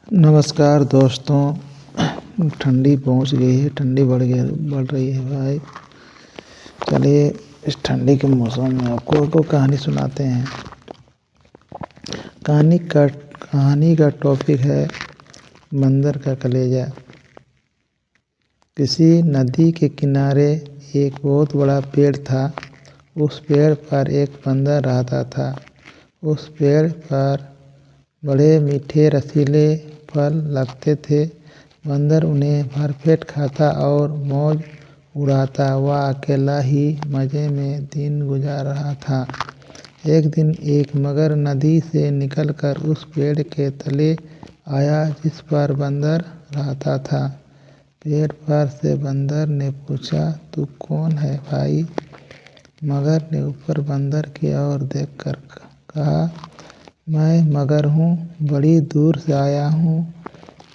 नमस्कार दोस्तों, ठंडी पहुंच गई है, ठंडी बढ़ रही है भाई। चलिए इस ठंडी के मौसम में आपको कहानी सुनाते हैं। कहानी का टॉपिक है बंदर का कलेजा। किसी नदी के किनारे एक बहुत बड़ा पेड़ था। उस पेड़ पर एक बंदर रहता था। उस पेड़ पर बड़े मीठे रसीले फल लगते थे। बंदर उन्हें भरपेट खाता और मौज उड़ाता। वह अकेला ही मज़े में दिन गुजार रहा था। एक दिन एक मगर नदी से निकलकर उस पेड़ के तले आया जिस पर बंदर रहता था। पेड़ पर से बंदर ने पूछा, तू कौन है भाई? मगर ने ऊपर बंदर की ओर देखकर कहा, मैं मगर हूँ, बड़ी दूर से आया हूँ,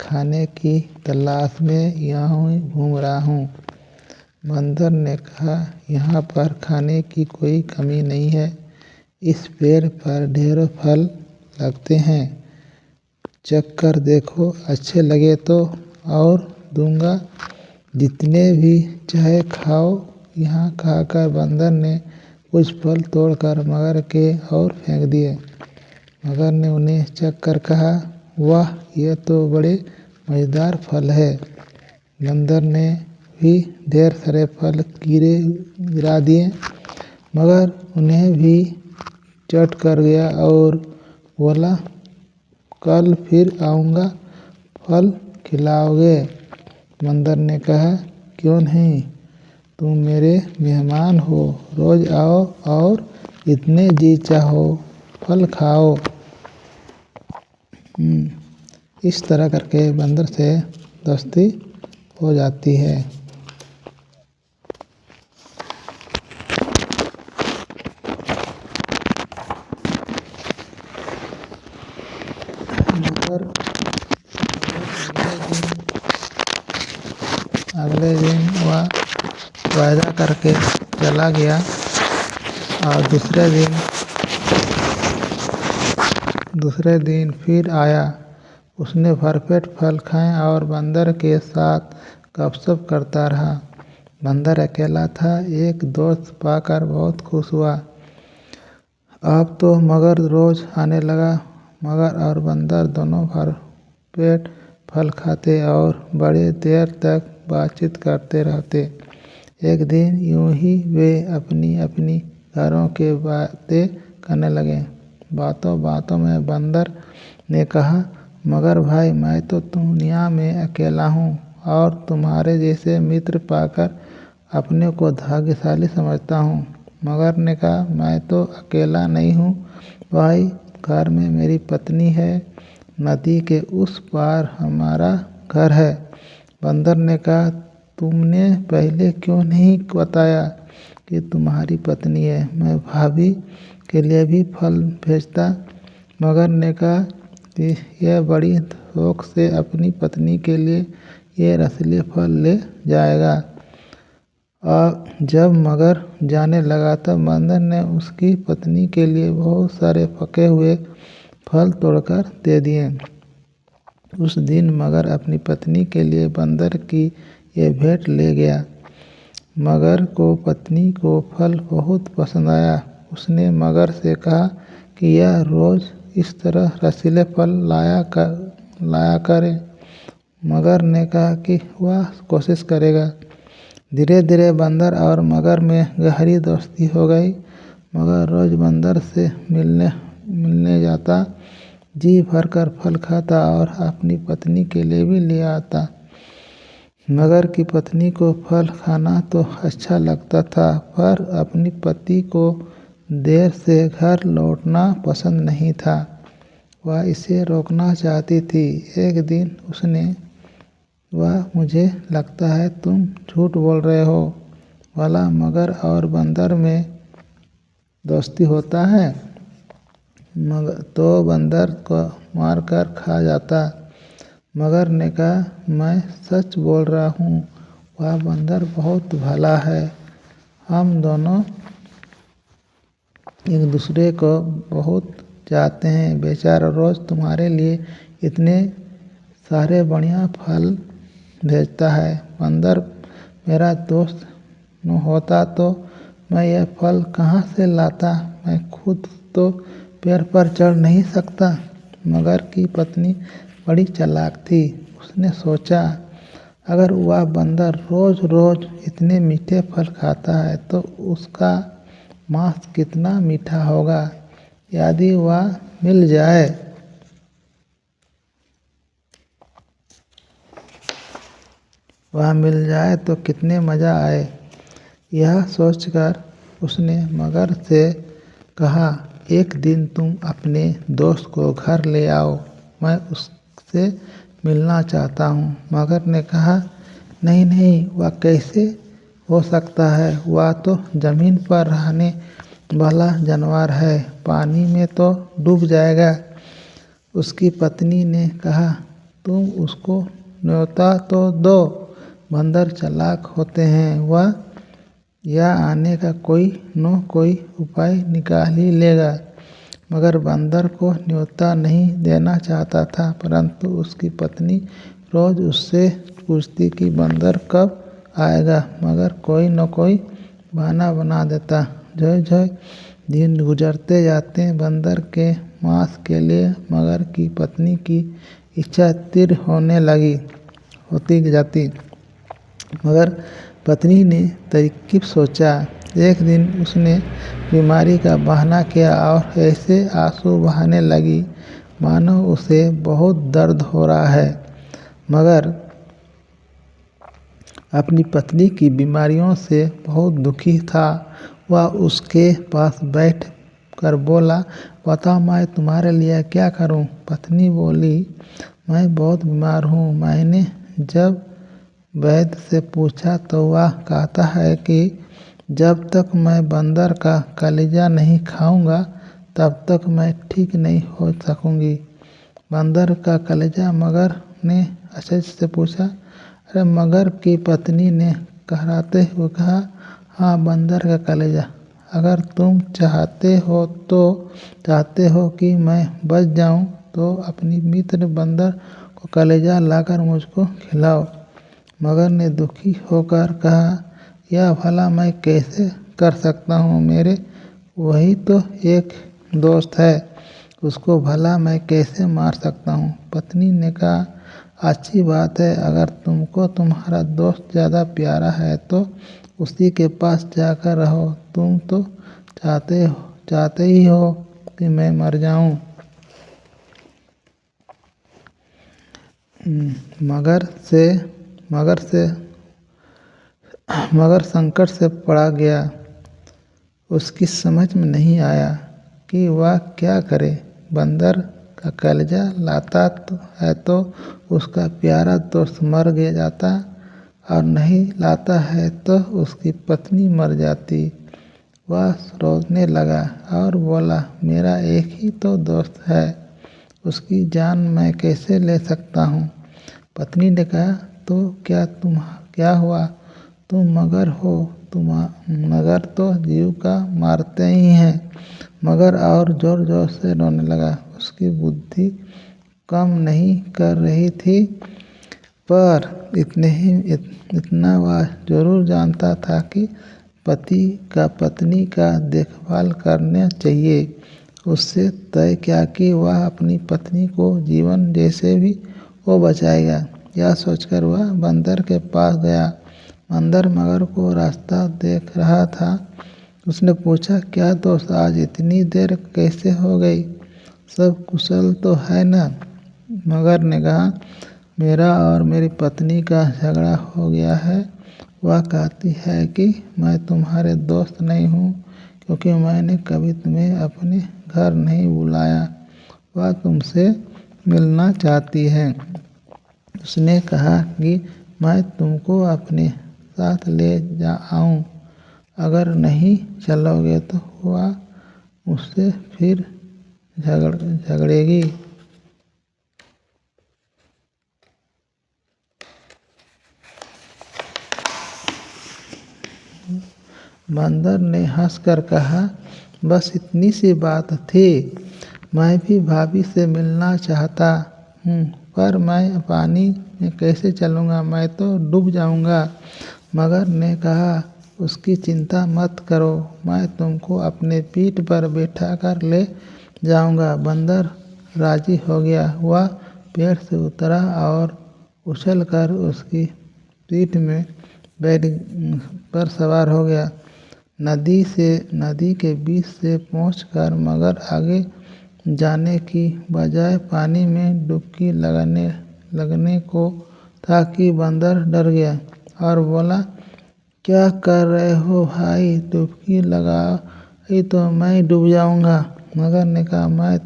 खाने की तलाश में यहाँ घूम रहा हूँ। बंदर ने कहा, यहाँ पर खाने की कोई कमी नहीं है। इस पेड़ पर ढेरों फल लगते हैं, चख कर देखो, अच्छे लगे तो और दूंगा, जितने भी चाहे खाओ। यहाँ खाकर बंदर ने कुछ फल तोड़कर मगर के और फेंक दिए। मगर ने उन्हें चख कर कहा, वाह, ये तो बड़े मज़ेदार फल है। बंदर ने भी ढेर सारे फल गिरा दिए। मगर उन्हें भी चट कर गया और बोला, कल फिर आऊँगा, फल खिलाओगे? बंदर ने कहा, क्यों नहीं, तुम मेरे मेहमान हो, रोज़ आओ और जितने जी चाहो फल खाओ। इस तरह करके बंदर से दोस्ती हो जाती है। मगर अगले दिन वह वायदा करके चला गया और दूसरे दिन फिर आया। उसने भरपेट फल खाए और बंदर के साथ गपशप करता रहा। बंदर अकेला था। एक दोस्त पाकर बहुत खुश हुआ। अब तो मगर रोज आने लगा। मगर और बंदर दोनों भरपेट फल खाते और बड़े देर तक बातचीत करते रहते। एक दिन यूं ही वे अपनी अपनी घरों के बातें करने लगे। बातों बातों में बंदर ने कहा, मगर भाई, मैं तो दुनिया में अकेला हूँ और तुम्हारे जैसे मित्र पाकर अपने को भाग्यशाली समझता हूँ। मगर ने कहा, मैं तो अकेला नहीं हूँ भाई, घर में मेरी पत्नी है, नदी के उस पार हमारा घर है। बंदर ने कहा, तुमने पहले क्यों नहीं बताया कि तुम्हारी पत्नी है? मैं भाभी के लिए भी फल भेजता। मगर ने कहा कि यह बड़ी शौक से अपनी पत्नी के लिए ये रसीले फल ले जाएगा। और जब मगर जाने लगा तब बंदर ने उसकी पत्नी के लिए बहुत सारे पके हुए फल तोड़कर दे दिए। उस दिन मगर अपनी पत्नी के लिए बंदर की ये भेंट ले गया। मगर को पत्नी को फल बहुत पसंद आया। उसने मगर से कहा कि यह रोज़ इस तरह रसीले फल लाया करे। मगर ने कहा कि वह कोशिश करेगा। धीरे धीरे बंदर और मगर में गहरी दोस्ती हो गई। मगर रोज़ बंदर से मिलने जाता, जी भरकर फल खाता और अपनी पत्नी के लिए भी ले आता। मगर की पत्नी को फल खाना तो अच्छा लगता था, पर अपनी पति को देर से घर लौटना पसंद नहीं था। वह इसे रोकना चाहती थी। एक दिन उसने, वह मुझे लगता है तुम झूठ बोल रहे हो, भला मगर और बंदर में दोस्ती होता है? मगर तो बंदर को मारकर खा जाता। मगर ने कहा, मैं सच बोल रहा हूँ, वह बंदर बहुत भला है। हम दोनों एक दूसरे को बहुत चाहते हैं। बेचारा रोज़ तुम्हारे लिए इतने सारे बढ़िया फल भेजता है। बंदर मेरा दोस्त न होता तो मैं यह फल कहाँ से लाता, मैं खुद तो पेड़ पर चढ़ नहीं सकता। मगर की पत्नी बड़ी चालाक थी। उसने सोचा, अगर वह बंदर रोज रोज इतने मीठे फल खाता है तो उसका मांस कितना मीठा होगा। यदि वह मिल जाए तो कितने मज़ा आए। यह सोचकर उसने मगर से कहा, एक दिन तुम अपने दोस्त को घर ले आओ, मैं उससे मिलना चाहता हूँ। मगर ने कहा, नहीं नहीं, वह कैसे हो सकता है, वह तो ज़मीन पर रहने वाला जानवर है, पानी में तो डूब जाएगा। उसकी पत्नी ने कहा, तुम उसको न्योता तो दो, बंदर चालाक होते हैं, वह या आने का कोई न कोई उपाय निकाल ही लेगा। मगर बंदर को न्योता नहीं देना चाहता था, परंतु उसकी पत्नी रोज उससे पूछती कि बंदर कब आएगा। मगर कोई न कोई बहाना बना देता। ज्यों ज्यों दिन गुजरते जाते, बंदर के मांस के लिए मगर की पत्नी की इच्छा तीव्र होती जाती। मगर पत्नी ने तरकीब सोचा। एक दिन उसने बीमारी का बहाना किया और ऐसे आंसू बहाने लगी मानो उसे बहुत दर्द हो रहा है। मगर अपनी पत्नी की बीमारियों से बहुत दुखी था। वह उसके पास बैठ कर बोला, बताओ मैं तुम्हारे लिए क्या करूं। पत्नी बोली, मैं बहुत बीमार हूँ। मैंने जब वैद्य से पूछा तो वह कहता है कि जब तक मैं बंदर का कलेजा नहीं खाऊंगा तब तक मैं ठीक नहीं हो सकूंगी। बंदर का कलेजा? मगर ने आश्चर्य से पूछा। अरे मगर की पत्नी ने कहराते हुए कहा, हाँ, बंदर का कलेजा। अगर तुम चाहते हो कि मैं बच जाऊं तो अपनी मित्र बंदर को कलेजा लाकर मुझको खिलाओ। मगर ने दुखी होकर कहा, यह भला मैं कैसे कर सकता हूँ, मेरे वही तो एक दोस्त है, उसको भला मैं कैसे मार सकता हूँ। पत्नी ने कहा, अच्छी बात है, अगर तुमको तुम्हारा दोस्त ज़्यादा प्यारा है तो उसी के पास जाकर रहो। तुम तो चाहते ही हो कि मैं मर जाऊं। मगर संकट से पड़ा गया। उसकी समझ में नहीं आया कि वह क्या करे। बंदर का कलेजा लाता है तो उसका प्यारा दोस्त मर गया जाता, और नहीं लाता है तो उसकी पत्नी मर जाती। वह रोने लगा और बोला, मेरा एक ही तो दोस्त है, उसकी जान मैं कैसे ले सकता हूँ। पत्नी ने कहा, तो क्या हुआ, तुम मगर हो, मगर तो जीव का मारते ही हैं। मगर और जोर जोर से रोने लगा। उसकी बुद्धि काम नहीं कर रही थी, पर इतना वह जरूर जानता था कि पति का पत्नी का देखभाल करना चाहिए। उससे तय किया कि वह अपनी पत्नी को जीवन जैसे भी वो बचाएगा। यह सोचकर वह बंदर के पास गया। बंदर मगर को रास्ता देख रहा था। उसने पूछा, क्या दोस्त, आज इतनी देर कैसे हो गई, सब कुशल तो है ना। मगर ने कहा, मेरा और मेरी पत्नी का झगड़ा हो गया है। वह कहती है कि मैं तुम्हारे दोस्त नहीं हूँ क्योंकि मैंने कभी तुम्हें अपने घर नहीं बुलाया। वह तुमसे मिलना चाहती है। उसने कहा कि मैं तुमको अपने साथ ले आऊं। अगर नहीं चलोगे तो वह मुझसे फिर झगड़ेगी। बंदर ने हंसकर कहा, बस इतनी सी बात थी, मैं भी भाभी से मिलना चाहता। हूँ, पर मैं पानी में कैसे चलूँगा, मैं तो डूब जाऊँगा। मगर ने कहा, उसकी चिंता मत करो, मैं तुमको अपने पीठ पर बैठाकर ले जाऊँगा। बंदर राजी हो गया। वह पेड़ से उतरा और उछलकर उसकी पीठ में बैठ पर सवार हो गया। नदी के बीच से पहुंचकर मगर आगे जाने की बजाय पानी में डुबकी लगने को था कि बंदर डर गया और बोला, क्या कर रहे हो भाई, डुबकी लगाई तो मैं डूब जाऊंगा। मगर ने कहा, मैं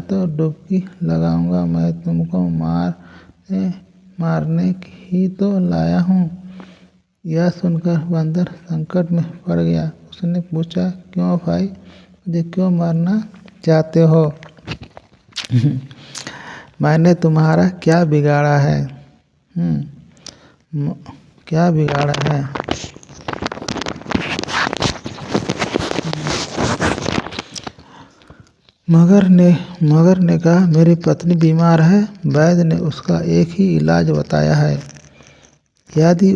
तो डुबकी लगाऊंगा, मैं तुमको मारने ही तो लाया हूँ। यह सुनकर बंदर संकट में पड़ गया। उसने पूछा, क्यों भाई, मुझे क्यों मारना चाहते हो? मैंने तुम्हारा क्या बिगाड़ा है? क्या बिगाड़ा है? मगर ने कहा, मेरी पत्नी बीमार है, वैद्य ने उसका एक ही इलाज बताया है। यदि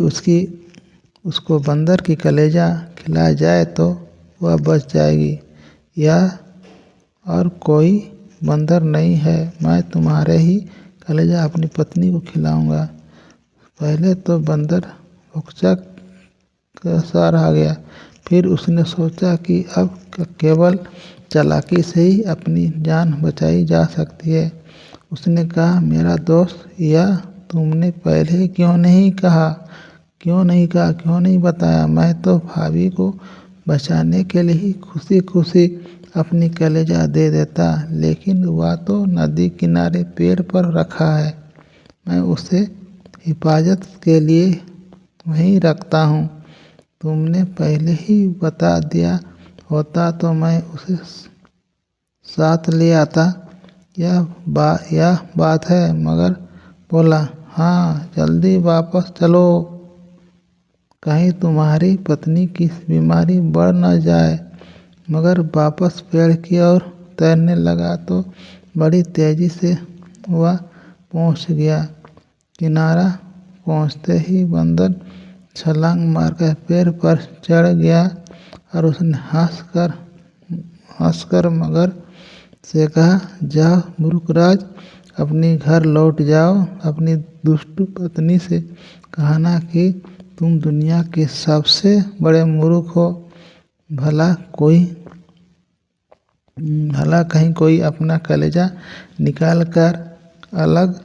उसको बंदर की कलेजा खिलाया जाए तो वह बच जाएगी। यह और कोई बंदर नहीं है, मैं तुम्हारे ही कलेजा अपनी पत्नी को खिलाऊंगा। पहले तो बंदर उकचक सा रह गया, फिर उसने सोचा कि अब केवल चालाकी से ही अपनी जान बचाई जा सकती है। उसने कहा, मेरा दोस्त, यह तुमने पहले क्यों नहीं बताया? मैं तो भाभी को बचाने के लिए ही खुशी खुशी अपनी कलेजा दे देता, लेकिन वह तो नदी किनारे पेड़ पर रखा है, मैं उसे हिफाजत के लिए वहीं रखता हूँ। तुमने पहले ही बता दिया होता तो मैं उसे साथ ले आता। यह बात है। मगर बोला, हाँ, जल्दी वापस चलो, कहीं तुम्हारी पत्नी की बीमारी बढ़ न जाए। मगर वापस पेड़ की ओर तैरने लगा तो बड़ी तेजी से वह पहुंच गया। किनारा पहुंचते ही बंदर छलांग मारकर पेड़ पर चढ़ गया और उसने हंसकर मगर से कहा, जाओ मूर्खराज, अपनी घर लौट जाओ। अपनी दुष्ट पत्नी से कहना कि तुम दुनिया के सबसे बड़े मूर्ख हो। भला कहीं कोई अपना कलेजा निकाल कर अलग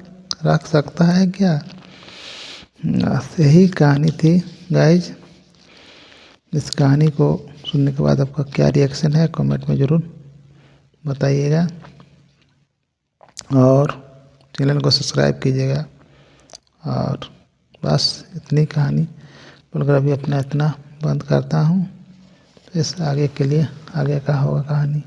रख सकता है क्या? यही कहानी थी गाइज। इस कहानी को सुनने के बाद आपका क्या रिएक्शन है, कमेंट में ज़रूर बताइएगा और चैनल को सब्सक्राइब कीजिएगा। और बस इतनी कहानी बोलकर अभी अपना इतना बंद करता हूँ। इस आगे के लिए आगे का होगा कहानी।